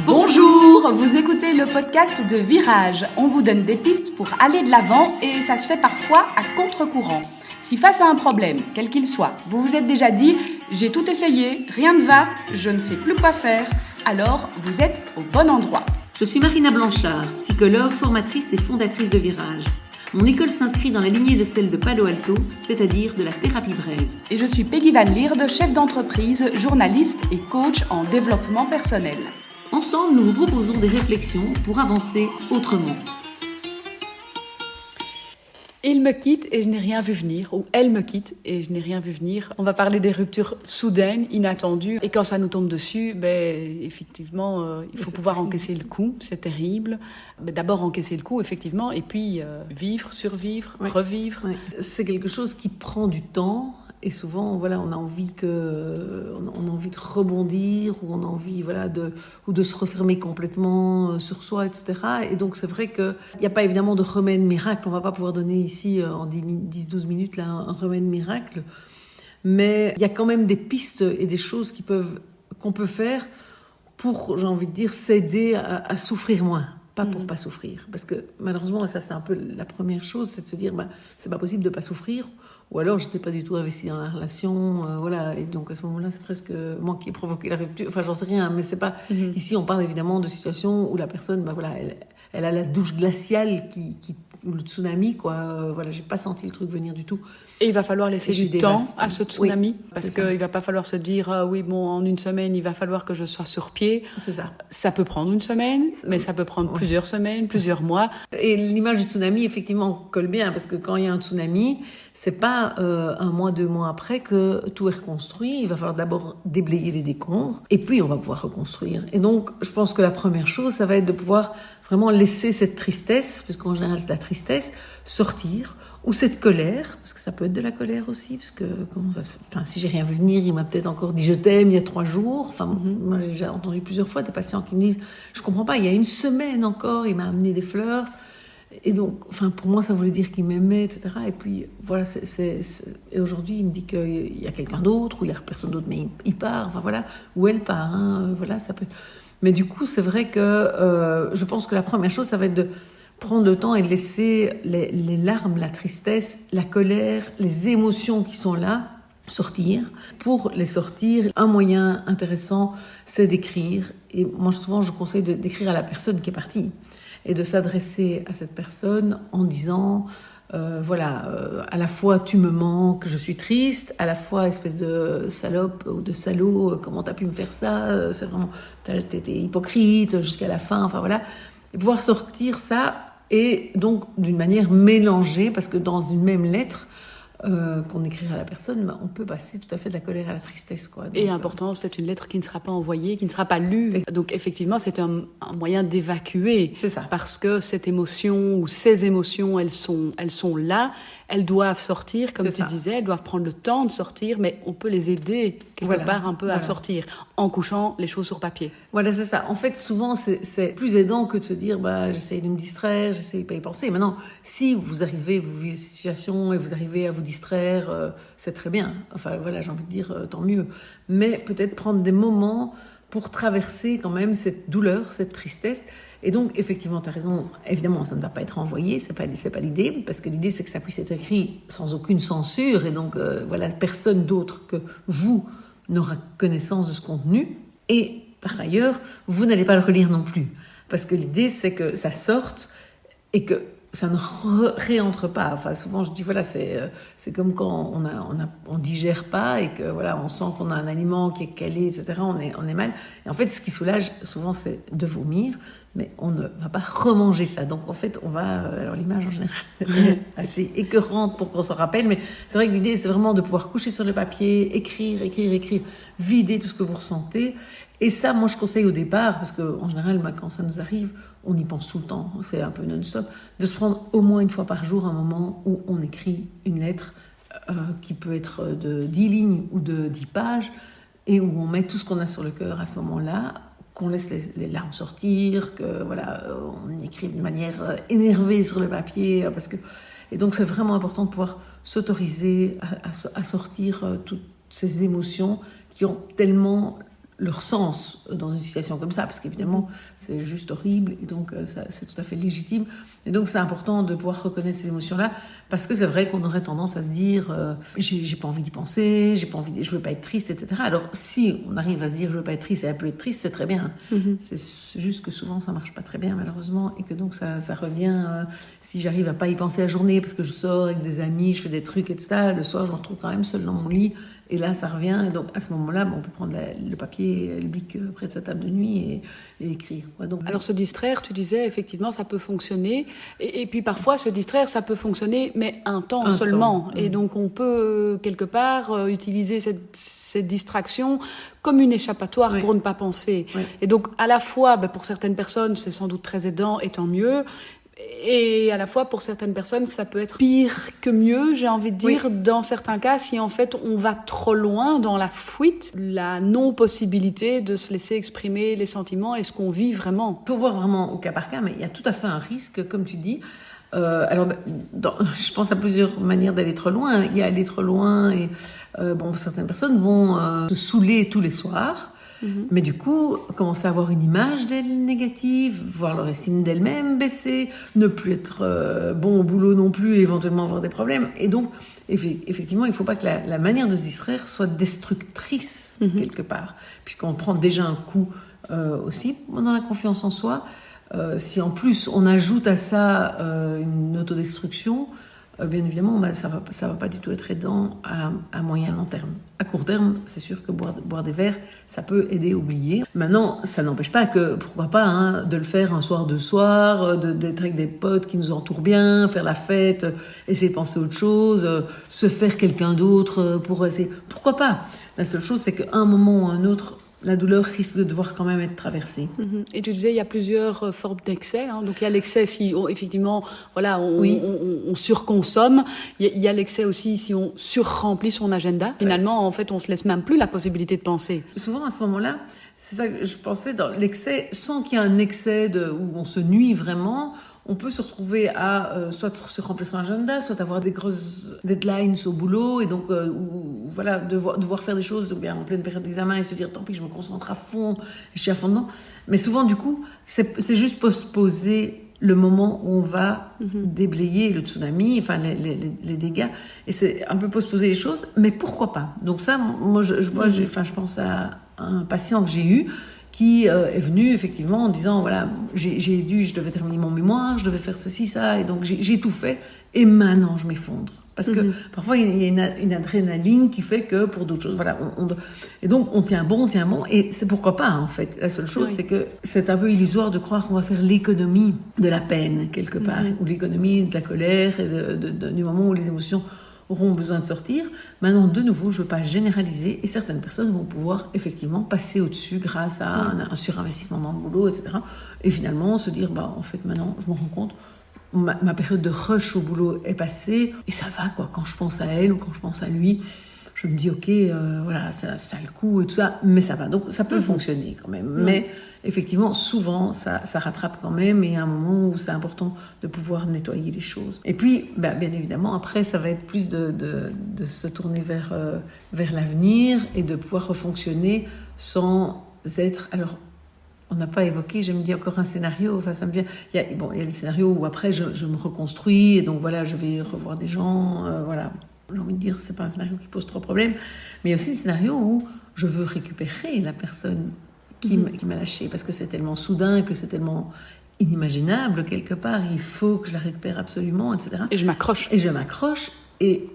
Bonjour, vous écoutez le podcast de Virage. On vous donne des pistes pour aller de l'avant et ça se fait parfois à contre-courant. Si face à un problème, quel qu'il soit, vous vous êtes déjà dit « j'ai tout essayé, rien ne va, je ne sais plus quoi faire », alors vous êtes au bon endroit. Je suis Marina Blanchard, psychologue, formatrice et fondatrice de Virage. Mon école s'inscrit dans la lignée de celle de Palo Alto, c'est-à-dire de la thérapie brève. Et je suis Peggy Van Lierde, chef d'entreprise, journaliste et coach en développement personnel. Ensemble, nous vous proposons des réflexions pour avancer autrement. Il me quitte et je n'ai rien vu venir, ou elle me quitte et je n'ai rien vu venir. On va parler des ruptures soudaines, inattendues. Et quand ça nous tombe dessus, effectivement, il faut pouvoir encaisser le coup, c'est terrible. D'abord encaisser le coup, effectivement, et puis vivre, survivre, revivre. Oui. C'est quelque chose qui prend du temps. Et souvent, voilà, on a envie de rebondir, ou on a envie, de se refermer complètement sur soi, etc. Et donc, c'est vrai qu'il n'y a pas évidemment de remède miracle. On ne va pas pouvoir donner ici, en 10-12 minutes, là, un remède miracle. Mais il y a quand même des pistes et des choses qu'on peut faire pour, j'ai envie de dire, s'aider à souffrir moins. Pas pour pas souffrir. Parce que, malheureusement, ça, c'est un peu la première chose, c'est de se dire, c'est pas possible de pas souffrir. Ou alors, je n'étais pas du tout investie dans la relation, voilà. Et donc, à ce moment-là, c'est presque moi qui ai provoqué la rupture. Enfin, j'en sais rien, mais c'est pas... Ici, on parle évidemment de situations où la personne, elle a la douche glaciale ou le tsunami, quoi. J'ai pas senti le truc venir du tout. Et il va falloir laisser du temps à ce tsunami, parce qu'il va pas falloir se dire en une semaine il va falloir que je sois sur pied. C'est ça. Ça peut prendre une semaine, mais ça peut prendre plusieurs semaines, plusieurs mois. Et l'image du tsunami effectivement colle bien, parce que quand il y a un tsunami, c'est pas un mois, 2 mois après que tout est reconstruit. Il va falloir d'abord déblayer les décombres, et puis on va pouvoir reconstruire. Et donc, je pense que la première chose, ça va être de pouvoir vraiment laisser cette tristesse, parce qu'en général c'est la tristesse, sortir. Ou cette colère, parce que ça peut être de la colère aussi, parce que si j'ai rien vu venir, il m'a peut-être encore dit je t'aime il y a 3 jours. Moi j'ai déjà entendu plusieurs fois des patients qui me disent je comprends pas, il y a 1 semaine encore, il m'a amené des fleurs. Et donc, pour moi ça voulait dire qu'il m'aimait, etc. Et puis voilà, et aujourd'hui il me dit qu'il y a quelqu'un d'autre, ou il y a personne d'autre, mais il part, ou elle part, ça peut. Mais du coup, c'est vrai que je pense que la première chose, ça va être de prendre le temps et de laisser les larmes, la tristesse, la colère, les émotions qui sont là sortir. Pour les sortir, un moyen intéressant, c'est d'écrire. Et moi, souvent, je conseille d'écrire à la personne qui est partie et de s'adresser à cette personne en disant à la fois tu me manques, je suis triste, à la fois espèce de salope ou de salaud, comment t'as pu me faire ça, c'est vraiment, t'étais hypocrite jusqu'à la fin, et pouvoir sortir ça. Et donc, d'une manière mélangée, parce que dans une même lettre qu'on écrira à la personne, on peut passer tout à fait de la colère à la tristesse, quoi. Donc, et important, c'est une lettre qui ne sera pas envoyée, qui ne sera pas lue. Donc, effectivement, c'est un moyen d'évacuer. C'est ça. Parce que cette émotion ou ces émotions, elles sont là. Elles doivent sortir, comme tu disais, elles doivent prendre le temps de sortir, mais on peut les aider quelque part un peu à sortir, en couchant les choses sur papier. Voilà, c'est ça. En fait, souvent, c'est plus aidant que de se dire, j'essaye de me distraire, j'essaye pas y penser. Maintenant, si vous vivez cette situation et vous arrivez à vous distraire, c'est très bien. J'ai envie de dire, tant mieux. Mais peut-être prendre des moments pour traverser quand même cette douleur, cette tristesse. Et donc, effectivement, tu as raison. Évidemment, ça ne va pas être envoyé, c'est pas l'idée, parce que l'idée, c'est que ça puisse être écrit sans aucune censure. Et donc, personne d'autre que vous n'aura connaissance de ce contenu. Et par ailleurs, vous n'allez pas le relire non plus. Parce que l'idée, c'est que ça sorte et que ça ne réentre pas. Souvent, je dis, c'est comme quand on digère pas et que, on sent qu'on a un aliment qui est calé, etc. On est mal. Et en fait, ce qui soulage, souvent, c'est de vomir, mais on ne va pas remanger ça. Donc, en fait, on va... alors, l'image, en général, est assez écœurante pour qu'on s'en rappelle, mais c'est vrai que l'idée, c'est vraiment de pouvoir coucher sur le papier, écrire, vider tout ce que vous ressentez. Et ça, moi, je conseille au départ, parce qu'en général, quand ça nous arrive, on y pense tout le temps, c'est un peu non-stop, de se prendre au moins 1 fois par jour un moment où on écrit une lettre qui peut être de 10 lignes ou de 10 pages, et où on met tout ce qu'on a sur le cœur à ce moment-là, qu'on laisse les larmes sortir, on écrit de manière énervée sur le papier, et donc c'est vraiment important de pouvoir s'autoriser à sortir toutes ces émotions qui ont tellement leur sens dans une situation comme ça, parce qu'évidemment, c'est juste horrible, et donc c'est tout à fait légitime. Et donc, c'est important de pouvoir reconnaître ces émotions-là, parce que c'est vrai qu'on aurait tendance à se dire j'ai pas envie d'y penser, je veux pas être triste, etc. Alors, si on arrive à se dire je veux pas être triste et elle peut être triste, c'est très bien. C'est juste que souvent, ça marche pas très bien, malheureusement, et que donc ça revient, si j'arrive à pas y penser la journée, parce que je sors avec des amis, je fais des trucs, etc., le soir, je me retrouve quand même seule dans mon lit. Et là, ça revient. Et donc, à ce moment-là, on peut prendre le papier, le bic près de sa table de nuit et écrire. Donc, alors, se distraire, tu disais, effectivement, ça peut fonctionner. Et puis, parfois, se distraire, ça peut fonctionner, mais un temps seulement. Et donc, on peut, quelque part, utiliser cette distraction comme une échappatoire pour ne pas penser. Et donc, à la fois, pour certaines personnes, c'est sans doute très aidant, et tant mieux. Et à la fois, pour certaines personnes, ça peut être pire que mieux, j'ai envie de dire, dans certains cas, si en fait on va trop loin dans la fuite, la non-possibilité de se laisser exprimer les sentiments et ce qu'on vit vraiment. Il faut voir vraiment au cas par cas, mais il y a tout à fait un risque, comme tu dis. Alors, je pense à plusieurs manières d'aller trop loin. Il y a aller trop loin et certaines personnes vont se saouler tous les soirs. Mais du coup, commencer à avoir une image d'elle négative, voir leur estime d'elle-même baisser, ne plus être bon au boulot non plus, et éventuellement avoir des problèmes. Et donc, effectivement, il ne faut pas que la manière de se distraire soit destructrice quelque part. Puisqu'on prend déjà un coup aussi dans la confiance en soi. Si en plus on ajoute à ça une autodestruction, bien évidemment, ça va pas du tout être aidant à moyen long terme. À court terme, c'est sûr que boire des verres, ça peut aider à oublier. Maintenant, ça n'empêche pas que, pourquoi pas, de le faire un soir, d'être avec des potes qui nous entourent bien, faire la fête, essayer de penser à autre chose, se faire quelqu'un d'autre pour essayer. Pourquoi pas? La seule chose, c'est qu'à un moment ou à un autre, la douleur risque de devoir quand même être traversée. Et tu disais, il y a plusieurs formes d'excès. Donc, il y a l'excès si, effectivement, on surconsomme. Il y a l'excès aussi si on surremplit son agenda. Finalement, en fait, on se laisse même plus la possibilité de penser. Souvent, à ce moment-là, c'est ça que je pensais, dans l'excès, sans qu'il y ait un excès où on se nuit vraiment, on peut se retrouver à soit se remplir son agenda, soit avoir des grosses deadlines au boulot, et donc devoir faire des choses bien en pleine période d'examen et se dire tant pis, je me concentre à fond, je suis à fond dedans. Mais souvent, du coup, c'est juste postposer le moment où on va déblayer le tsunami, enfin les dégâts, et c'est un peu postposer les choses, mais pourquoi pas? Donc ça, moi, je pense à un patient que j'ai eu, qui est venu effectivement en disant voilà, je devais terminer mon mémoire, je devais faire ceci, ça, et donc j'ai tout fait, et maintenant je m'effondre. Parce que parfois il y a une adrénaline qui fait que pour d'autres choses, voilà, et donc on tient bon, et c'est pourquoi pas en fait. La seule chose, c'est que c'est un peu illusoire de croire qu'on va faire l'économie de la peine quelque part, ou l'économie de la colère, et du moment où les émotions auront besoin de sortir. Maintenant, de nouveau, je ne veux pas généraliser, et certaines personnes vont pouvoir effectivement passer au-dessus grâce à un surinvestissement dans le boulot, etc. Et finalement, se dire, en fait, maintenant, je me rends compte, ma période de rush au boulot est passée, et ça va, quoi. Quand je pense à elle ou quand je pense à lui, je me dis, ok, ça a le coup et tout ça, mais ça va. Donc, ça peut fonctionner quand même. Mais effectivement, souvent, ça rattrape quand même, et il y a un moment où c'est important de pouvoir nettoyer les choses. Et puis, bien évidemment, après, ça va être plus de se tourner vers l'avenir et de pouvoir refonctionner sans être... Alors, on n'a pas évoqué, j'ai me dit encore un scénario, enfin ça me vient, il y a le scénario où après je me reconstruis, et donc voilà, je vais revoir des gens, voilà. J'ai envie de dire, c'est pas un scénario qui pose trop de problèmes, mais il y a aussi le scénario où je veux récupérer la personne qui m'a lâché, parce que c'est tellement soudain, que c'est tellement inimaginable quelque part, il faut que je la récupère absolument, etc. Et je m'accroche. Et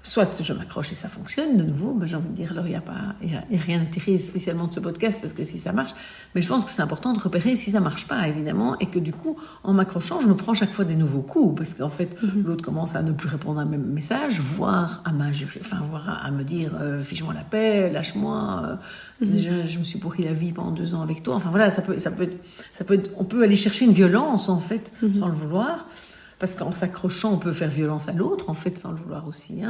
soit je m'accroche et ça fonctionne, de nouveau, j'ai envie de dire, alors il n'y a rien à tirer spécialement de ce podcast, parce que si ça marche, mais je pense que c'est important de repérer si ça ne marche pas, évidemment, et que du coup, en m'accrochant, je me prends chaque fois des nouveaux coups, parce qu'en fait, l'autre commence à ne plus répondre à un même message, voire à m'injurier, voire à me dire, fiche-moi la paix, lâche-moi, déjà, je me suis pourri la vie pendant 2 ans avec toi, enfin voilà, ça peut être, on peut aller chercher une violence, en fait, sans le vouloir. Parce qu'en s'accrochant, on peut faire violence à l'autre, en fait, sans le vouloir aussi.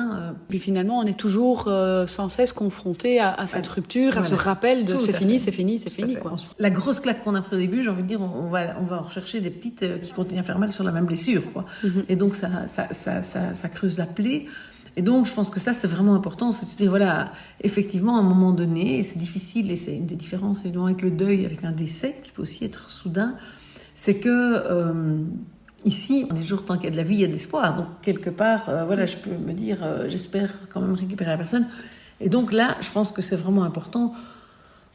Puis finalement, on est toujours sans cesse confronté à cette rupture, à ce rappel de c'est fini, quoi. La grosse claque qu'on a pris au début, j'ai envie de dire, on va en rechercher des petites qui continuent à faire mal sur la même blessure, quoi. Et donc, ça creuse la plaie. Et donc, je pense que ça, c'est vraiment important, c'est de se dire, voilà, effectivement, à un moment donné, et c'est difficile, et c'est une des différences, évidemment, avec le deuil, avec un décès, qui peut aussi être soudain, c'est que, ici, on dit toujours, tant qu'il y a de la vie, il y a de l'espoir. Donc, quelque part, voilà, je peux me dire, j'espère quand même récupérer la personne. Et donc là, je pense que c'est vraiment important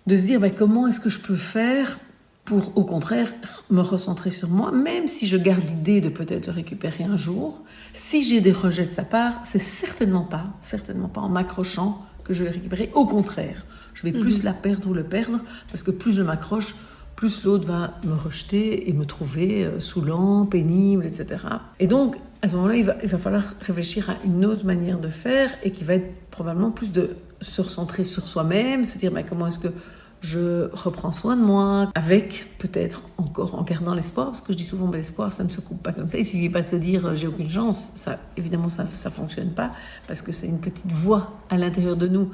de se dire, comment est-ce que je peux faire pour, au contraire, me recentrer sur moi, même si je garde l'idée de peut-être le récupérer un jour. Si j'ai des rejets de sa part, c'est certainement pas en m'accrochant que je vais récupérer. Au contraire, je vais plus la perdre ou le perdre, parce que plus je m'accroche, plus l'autre va me rejeter et me trouver saoulant, pénible, etc. Et donc, à ce moment-là, il va falloir réfléchir à une autre manière de faire, et qui va être probablement plus de se recentrer sur soi-même, se dire comment est-ce que je reprends soin de moi, avec peut-être encore en gardant l'espoir, parce que je dis souvent, l'espoir, ça ne se coupe pas comme ça. Il ne suffit pas de se dire, j'ai aucune chance. Ça, évidemment, ça ne fonctionne pas, parce que c'est une petite voix à l'intérieur de nous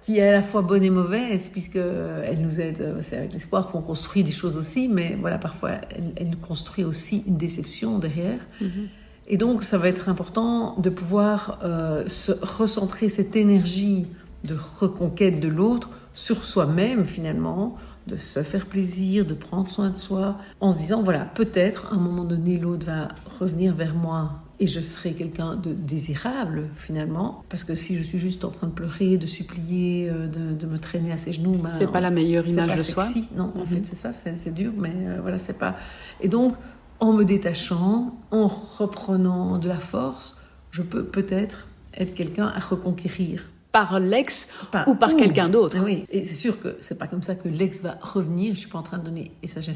qui est à la fois bonne et mauvaise, puisqu'elle nous aide. C'est avec l'espoir qu'on construit des choses aussi, mais voilà, parfois, elle construit aussi une déception derrière. Et donc, ça va être important de pouvoir se recentrer cette énergie de reconquête de l'autre sur soi-même, finalement, de se faire plaisir, de prendre soin de soi, en se disant, voilà, peut-être, à un moment donné, l'autre va revenir vers moi et je serai quelqu'un de désirable, finalement, parce que si je suis juste en train de pleurer, de supplier, de me traîner à ses genoux... c'est pas la meilleure image de soi. Non, en fait, c'est ça, c'est dur, mais voilà, c'est pas... Et donc, en me détachant, en reprenant de la force, je peux peut-être être quelqu'un à reconquérir. Par l'ex ou par quelqu'un d'autre. Oui, et c'est sûr que c'est pas comme ça que l'ex va revenir. Je suis pas en train de donner, et ça je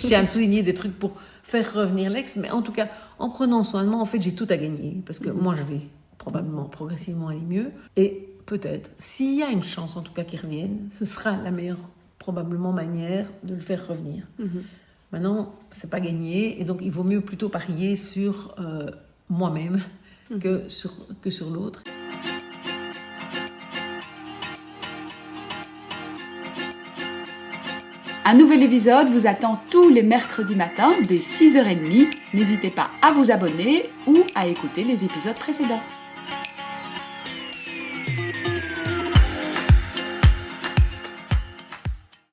tiens à souligner des trucs pour faire revenir l'ex, mais en tout cas, en prenant soin de moi, en fait, j'ai tout à gagner, parce que moi, je vais probablement progressivement aller mieux, et peut-être, s'il y a une chance, en tout cas, qu'il revienne, ce sera la meilleure, probablement, manière de le faire revenir. Maintenant, c'est pas gagné, et donc il vaut mieux plutôt parier sur moi-même que sur l'autre. Un nouvel épisode vous attend tous les mercredis matins dès 6h30. N'hésitez pas à vous abonner ou à écouter les épisodes précédents.